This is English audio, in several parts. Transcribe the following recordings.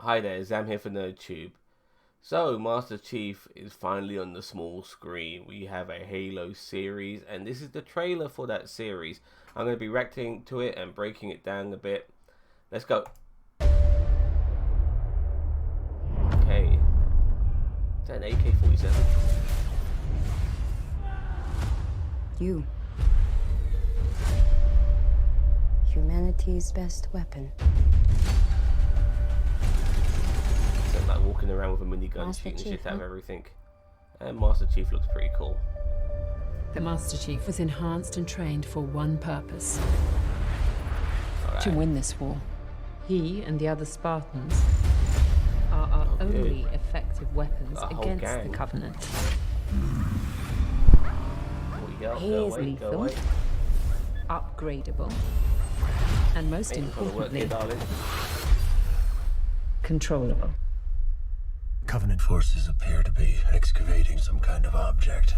Hi there, Zam here for NerdTube. So, Master Chief is finally on the small screen. We have a Halo series, and this is the trailer for that series. I'm going to be reacting to it and breaking it down a bit. Let's go. Okay. Is that an AK-47? You. Humanity's best weapon. So, like walking around with a minigun, Master shooting Chief, shit out of huh? everything. And Master Chief looks pretty cool. The Master Chief was enhanced and trained for one purpose: Alright. to win this war. He and the other Spartans are our only effective weapons A whole against gang. the Covenant. Go He is away, go lethal, away. upgradable, and most Ain't gonna work here, importantly, darling. controllable. Covenant forces appear to be excavating some kind of object.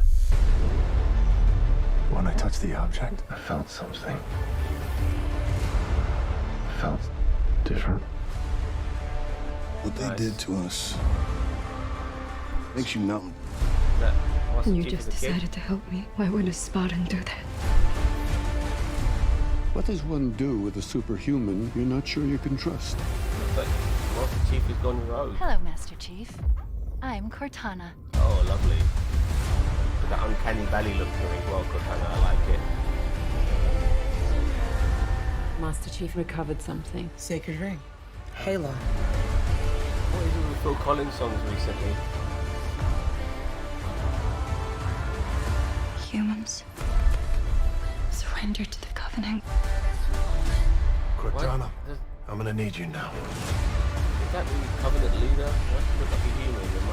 When I touched the object, I felt something. I felt different. What they Nice. did to us makes you numb. That Master And you Chief just is a kid. decided to help me. Why would a Spartan do that? What does one do with a superhuman you're not sure you can trust? But Master Chief has gone rogue. Hello, Master Chief. I'm Cortana. Oh, lovely. With that uncanny valley look to it as well, Cortana. I like it. Master Chief recovered something. Sacred ring. Halo. What is it with Phil Collins songs recently? Humans. Surrender to the Covenant. Cortana, Does, I'm gonna need you now. is that the Covenant leader? Why does she look like a human? Am I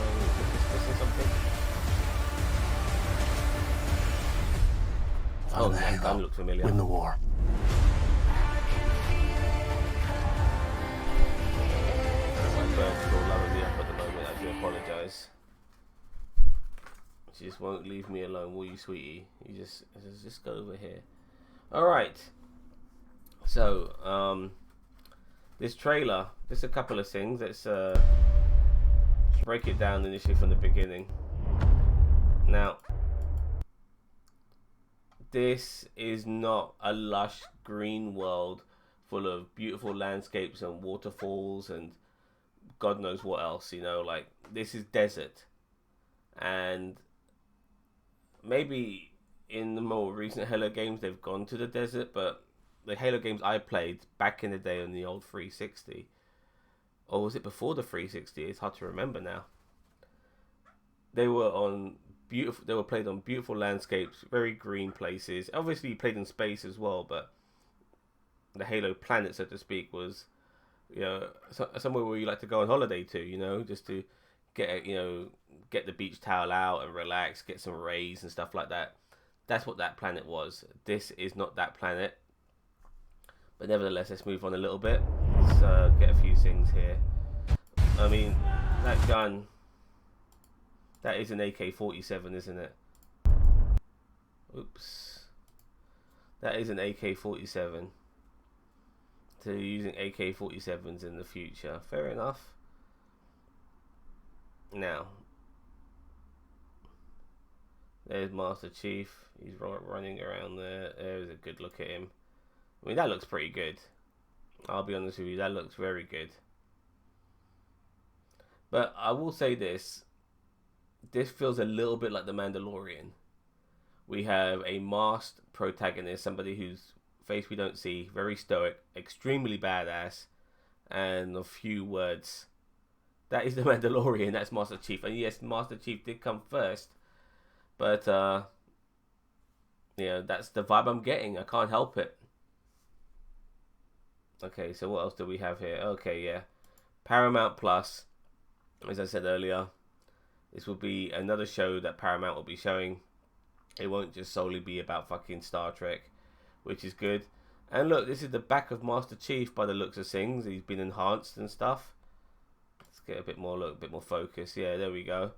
missing something? Oh, Find the that gun Halo. looks familiar. Win the war. My bird's still loving me up at the moment. I do apologise. She just won't leave me alone, will you, sweetie? You just go over here. All right. So, this trailer, just a couple of things. Let's break it down initially from the beginning. Now, this is not a lush green world full of beautiful landscapes and waterfalls and God knows what else, you know, like this is desert. And maybe in the more recent Halo games they've gone to the desert, but the Halo games I played back in the day on the old 360, or was it before the 360? It's hard to remember now. They were on beautiful. They were played on beautiful landscapes, very green places. Obviously, you played in space as well, but the Halo planet, so to speak, was, you know, somewhere where you like to go on holiday to, you know, just to get get the beach towel out and relax, get some rays and stuff like that. That's what that planet was. This is not that planet. But nevertheless, let's move on a little bit. Let's get a few things here. I mean, that gun, that is an AK-47, isn't it? Oops. That is an AK-47. So you're using AK-47s in the future. Fair enough. Now, there's Master Chief. He's running around there. There's a good look at him. I mean, that looks pretty good. I'll be honest with you, that looks very good. But I will say this. This feels a little bit like The Mandalorian. We have a masked protagonist, somebody whose face we don't see, very stoic, extremely badass, and a few words. That is The Mandalorian, that's Master Chief. And yes, Master Chief did come first. But, yeah, that's the vibe I'm getting. I can't help it. Okay, so what else do we have here? Okay, yeah. Paramount Plus, as I said earlier, this will be another show that Paramount will be showing. It won't just solely be about fucking Star Trek, which is good. And look, this is the back of Master Chief by the looks of things. He's been enhanced and stuff. Let's get a bit more look, a bit more focus. Yeah, there we go.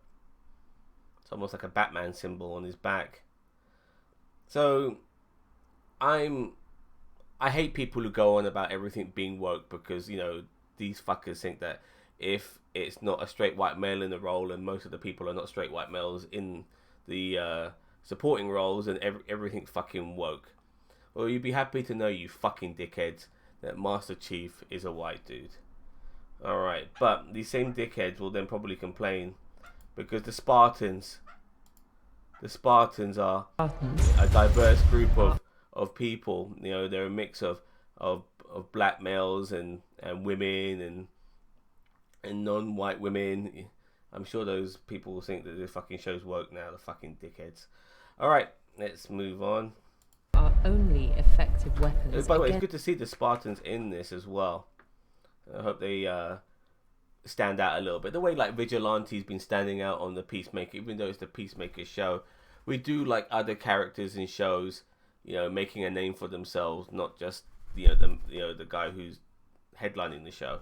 It's almost like a Batman symbol on his back. So, I hate people who go on about everything being woke because, you know, these fuckers think that if it's not a straight white male in the role, and most of the people are not straight white males in the supporting roles, and everything's fucking woke. Well, you'd be happy to know, you fucking dickheads, that Master Chief is a white dude. Alright, but these same dickheads will then probably complain because the Spartans are a diverse group of people. You know, they're a mix of black males and women and non-white women. I'm sure those people will think that this fucking show's woke now, the fucking dickheads. Alright, let's move on. Are only effective weapons. By the way, it's good to see the Spartans in this as well. I hope they stand out a little bit. The way like Vigilante's been standing out on the Peacemaker, even though it's the Peacemaker show, we do like other characters in shows, you know, making a name for themselves, not just the guy who's headlining the show.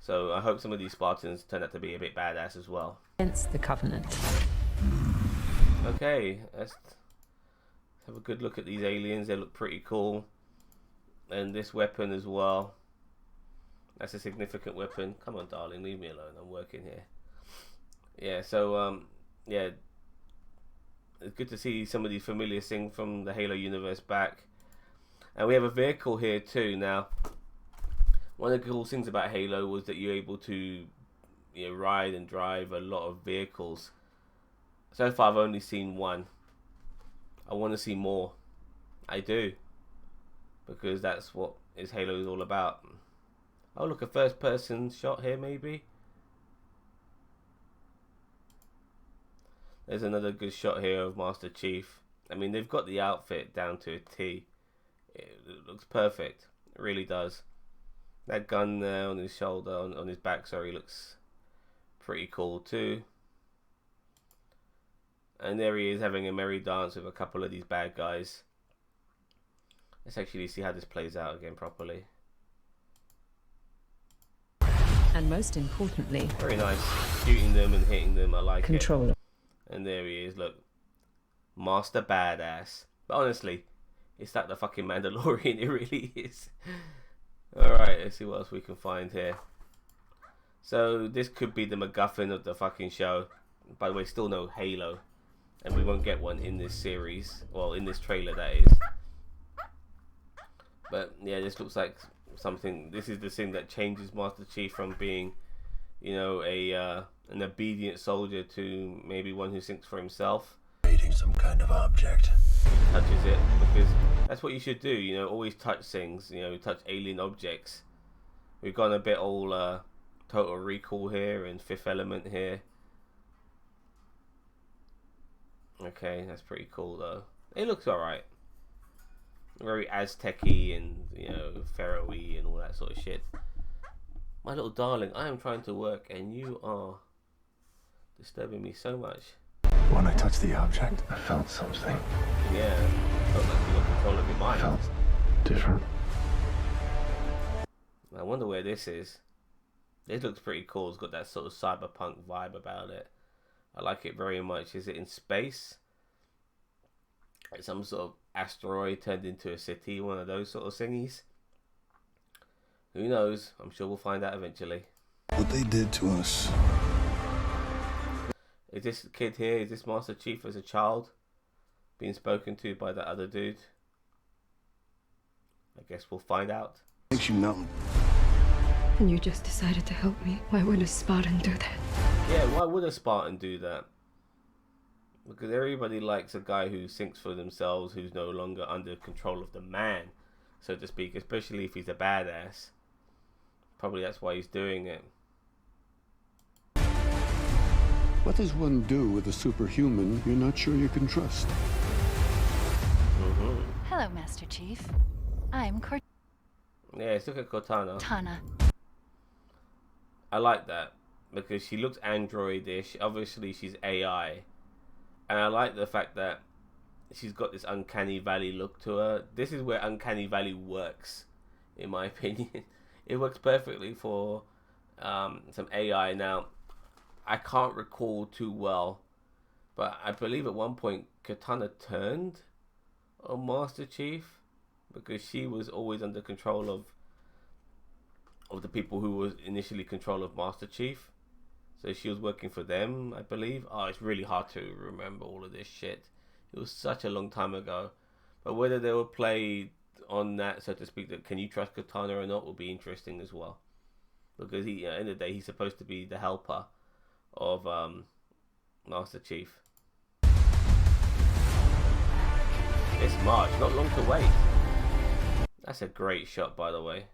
So I hope some of these Spartans turn out to be a bit badass as well. Against the Covenant. Okay, let's have a good look at these aliens. They look pretty cool, and this weapon as well. That's a significant weapon. Come on, darling, leave me alone. I'm working here. Yeah, so yeah, it's good to see some of these familiar things from the Halo universe back. And we have a vehicle here too. Now, one of the cool things about Halo was that you're able to, you know, ride and drive a lot of vehicles. So far, I've only seen one. I want to see more. I do, because that's what Halo is all about. Oh, look, a first-person shot here, maybe. There's another good shot here of Master Chief. I mean, they've got the outfit down to a T. It looks perfect. It really does. That gun there on his shoulder, on his back, sorry, looks pretty cool too. And there he is having a merry dance with a couple of these bad guys. Let's actually see how this plays out again properly. And most importantly, very nice. Shooting them and hitting them, I like control. it. And there he is, look. Master Badass. But honestly, it's like the fucking Mandalorian, it really is. Alright, let's see what else we can find here. So, this could be the MacGuffin of the fucking show. By the way, still no Halo. And we won't get one in this series. Well, in this trailer, that is. But, yeah, this looks like something. This is the thing that changes Master Chief from being, you know, an obedient soldier to maybe one who thinks for himself. Creating some kind of object. Touches it, because that's what you should do, you know, always touch things, you know, touch alien objects. We've gone a bit all Total Recall here and Fifth Element here. Okay, that's pretty cool though. It looks alright. Very Aztec-y and, you know, Pharaoh-y and all that sort of shit. My little darling, I am trying to work and you are disturbing me so much. When I touched the object, I felt something. Yeah, felt like you got control of your mind. Felt different. I wonder where this is. This looks pretty cool. It's got that sort of cyberpunk vibe about it. I like it very much. Is it in space? Like some sort of asteroid turned into a city, one of those sort of thingies. Who knows? I'm sure we'll find out eventually. What they did to us. Is this kid here, is this Master Chief as a child being spoken to by that other dude? I guess we'll find out. Makes you numb. And you just decided to help me. Why would a Spartan do that? Yeah, why would a Spartan do that? Because everybody likes a guy who thinks for themselves, who's no longer under control of the man, so to speak, especially if he's a badass. Probably that's why he's doing it. What does one do with a superhuman you're not sure you can trust? Hello, Master Chief. I'm Yeah, let's look at Cortana. Cortana. I like that because she looks androidish. Obviously, she's AI, and I like the fact that she's got this uncanny valley look to her. This is where uncanny valley works, in my opinion. It works perfectly for some AI. Now, I can't recall too well, but I believe at one point Cortana turned on Master Chief because she was always under control of the people who was initially control of Master Chief. So she was working for them, I believe. Oh, it's really hard to remember all of this shit. It was such a long time ago. But whether they were played on that, so to speak, that can you trust Katana or not, will be interesting as well. Because he, at the end of the day, he's supposed to be the helper of Master Chief. It's March, not long to wait. That's a great shot, by the way.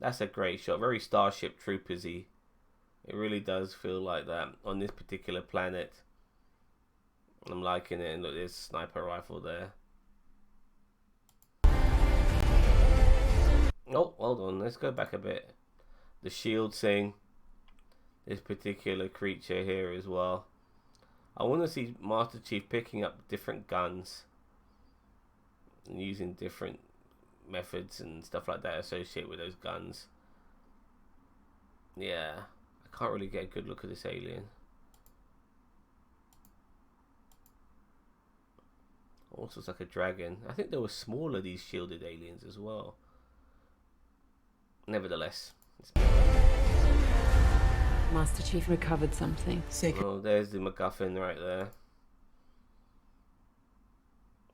That's a great shot. Very Starship Troopers-y. It really does feel like that on this particular planet. I'm liking it. And look, there's a sniper rifle there. Oh, hold on. Let's go back a bit. The shield thing. This particular creature here as well. I want to see Master Chief picking up different guns. And using different methods and stuff like that associated with those guns. Yeah. I can't really get a good look at this alien. Also, it's like a dragon. I think they were smaller, these shielded aliens as well. Nevertheless. Master Chief recovered something. Oh, there's the MacGuffin right there.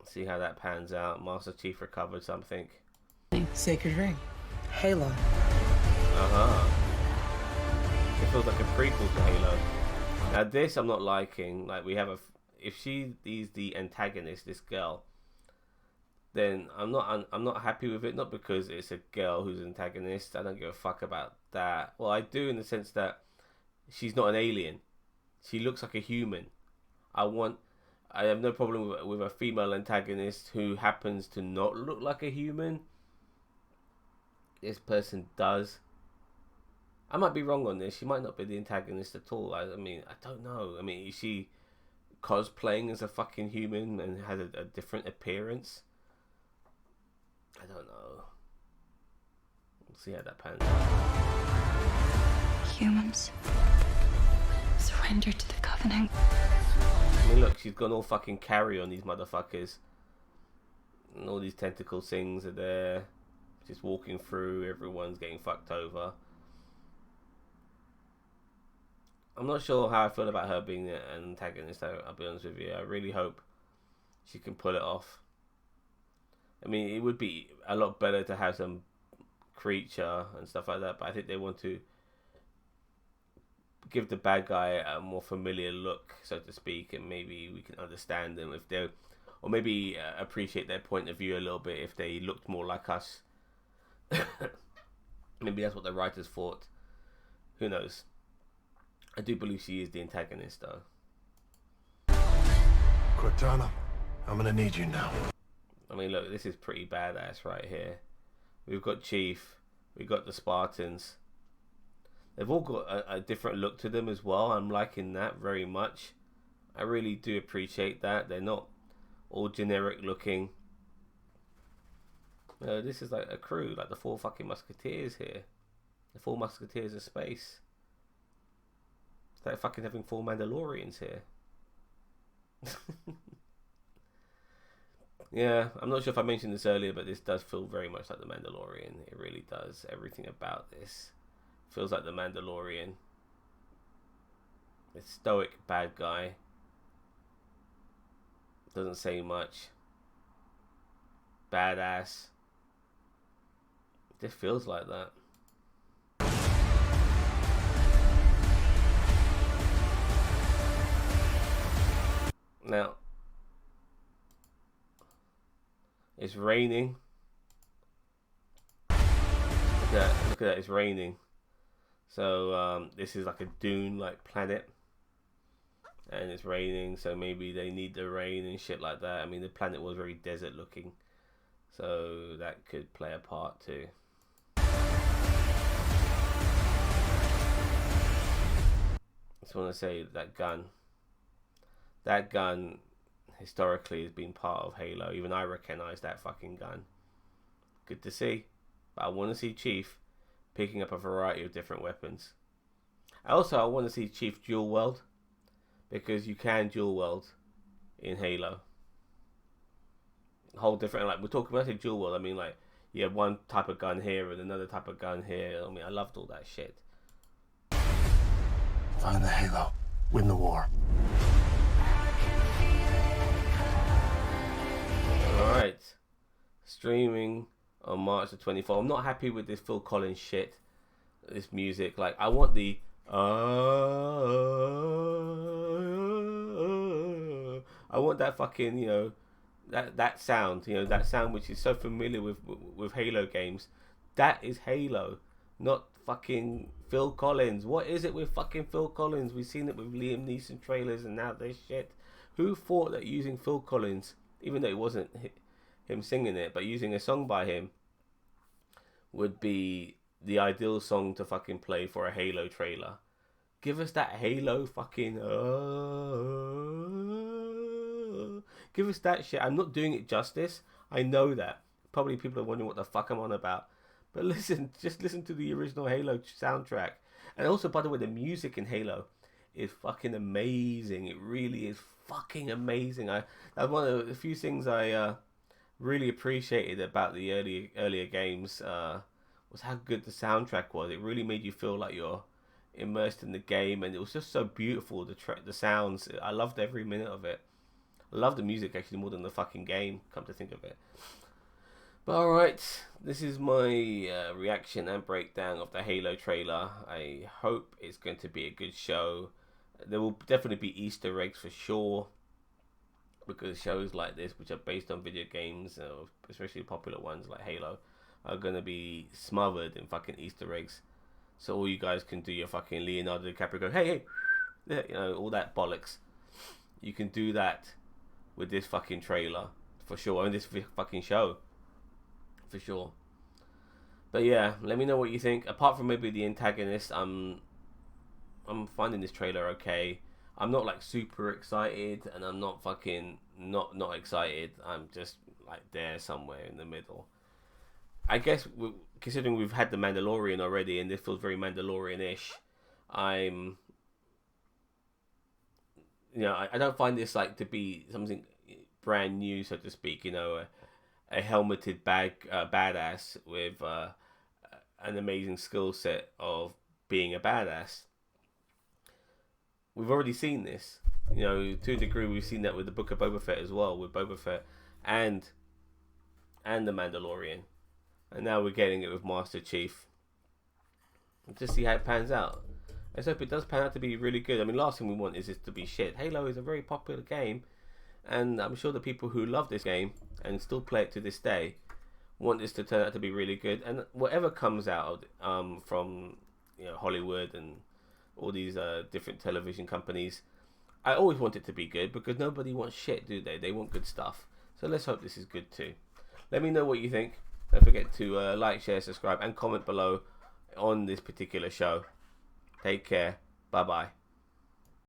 See how that pans out. Master Chief recovered something. Sacred ring. Halo. It feels like a prequel to Halo. Now this I'm not liking. Like we have a, if she is the antagonist, this girl, then I'm not happy with it. Not because it's a girl who's an antagonist. I don't give a fuck about that. Well, I do in the sense that she's not an alien. She looks like a human. I have no problem with a female antagonist who happens to not look like a human. This person does. I might be wrong on this. She might not be the antagonist at all. I mean, I don't know. I mean, is she cosplaying as a fucking human and has a different appearance? I don't know. We'll see how that pans out. Humans. Surrender to the Covenant. I mean, look, she's gone all fucking carry on these motherfuckers. And all these tentacle things are there. Just walking through, everyone's getting fucked over. I'm not sure how I feel about her being an antagonist, I'll be honest with you. I really hope she can pull it off. I mean, it would be a lot better to have some creature and stuff like that, but I think they want to give the bad guy a more familiar look, so to speak, and maybe we can understand them if they're, or maybe appreciate their point of view a little bit if they looked more like us. Maybe that's what the writers thought. Who knows? I do believe she is the antagonist, though. Cortana, I'm gonna need you now. I mean, look, this is pretty badass right here. We've got Chief. We've got the Spartans. They've all got a different look to them as well. I'm liking that very much. I really do appreciate that. They're not all generic looking. This is like a crew, like the 4 fucking Musketeers here. The 4 Musketeers of space. It's like fucking having 4 Mandalorians here. Yeah, I'm not sure if I mentioned this earlier, but this does feel very much like the Mandalorian. It really does. Everything about this feels like the Mandalorian. A stoic bad guy. Doesn't say much. Badass. It just feels like that. Now, it's raining. Look at that, it's raining. So this is like a dune-like planet. And it's raining, so maybe they need the rain and shit like that. I mean, the planet was very desert-looking. So that could play a part too. Just want to say that gun. That gun historically has been part of Halo. Even I recognize that fucking gun. Good to see. But I want to see Chief picking up a variety of different weapons. Also, I want to see Chief dual wield, because you can dual wield in Halo. Whole different, like we're talking, when I say dual wield, I mean like you have one type of gun here and another type of gun here. I mean, I loved all that shit. Find the Halo. Win the war. Alright. Streaming on March the 24th. I'm not happy with this Phil Collins shit. This music. Like, I want the... I want that fucking, you know, that sound, you know, that sound which is so familiar with Halo games. That is Halo, not fucking Phil Collins. What is it with fucking Phil Collins? We've seen it with Liam Neeson trailers and now this shit. Who thought that using Phil Collins, even though it wasn't him singing it, but using a song by him would be the ideal song to fucking play for a Halo trailer? Give us that Halo fucking give us that shit. I'm not doing it justice. I know that. Probably people are wondering what the fuck I'm on about. But listen, just listen to the original Halo soundtrack. And also, by the way, the music in Halo is fucking amazing. It really is fucking amazing. That's one of the few things I really appreciated about the earlier games was how good the soundtrack was. It really made you feel like you're immersed in the game, and it was just so beautiful. The sounds, I loved every minute of it. I love the music actually more than the fucking game, come to think of it. But alright, this is my reaction and breakdown of the Halo trailer. I hope it's going to be a good show. There will definitely be Easter eggs for sure, because shows like this, which are based on video games, especially popular ones like Halo, are going to be smothered in fucking Easter eggs. So all you guys can do your fucking Leonardo DiCaprio go, hey, you know, all that bollocks. You can do that with this fucking trailer, for sure. I mean, this fucking show, for sure. But yeah, let me know what you think. Apart from maybe the antagonist, I'm finding this trailer okay. I'm not like super excited, and I'm not fucking not excited. I'm just like there somewhere in the middle. I guess considering we've had the Mandalorian already, and this feels very Mandalorian-ish, I don't find this like to be something brand new, so to speak. You know, a helmeted badass with an amazing skill set of being a badass. We've already seen this, you know, to a degree. We've seen that with the Book of Boba Fett as well, with Boba Fett and the Mandalorian, and now we're getting it with Master Chief. Just see how it pans out. Let's hope it does pan out to be really good. I mean, last thing we want is this to be shit. Halo is a very popular game, and I'm sure the people who love this game and still play it to this day want this to turn out to be really good. And whatever comes out from, you know, Hollywood and all these different television companies, I always want it to be good, because nobody wants shit, do they? They want good stuff. So let's hope this is good too. Let me know what you think. Don't forget to like, share, subscribe, and comment below on this particular show. Take care. Bye bye.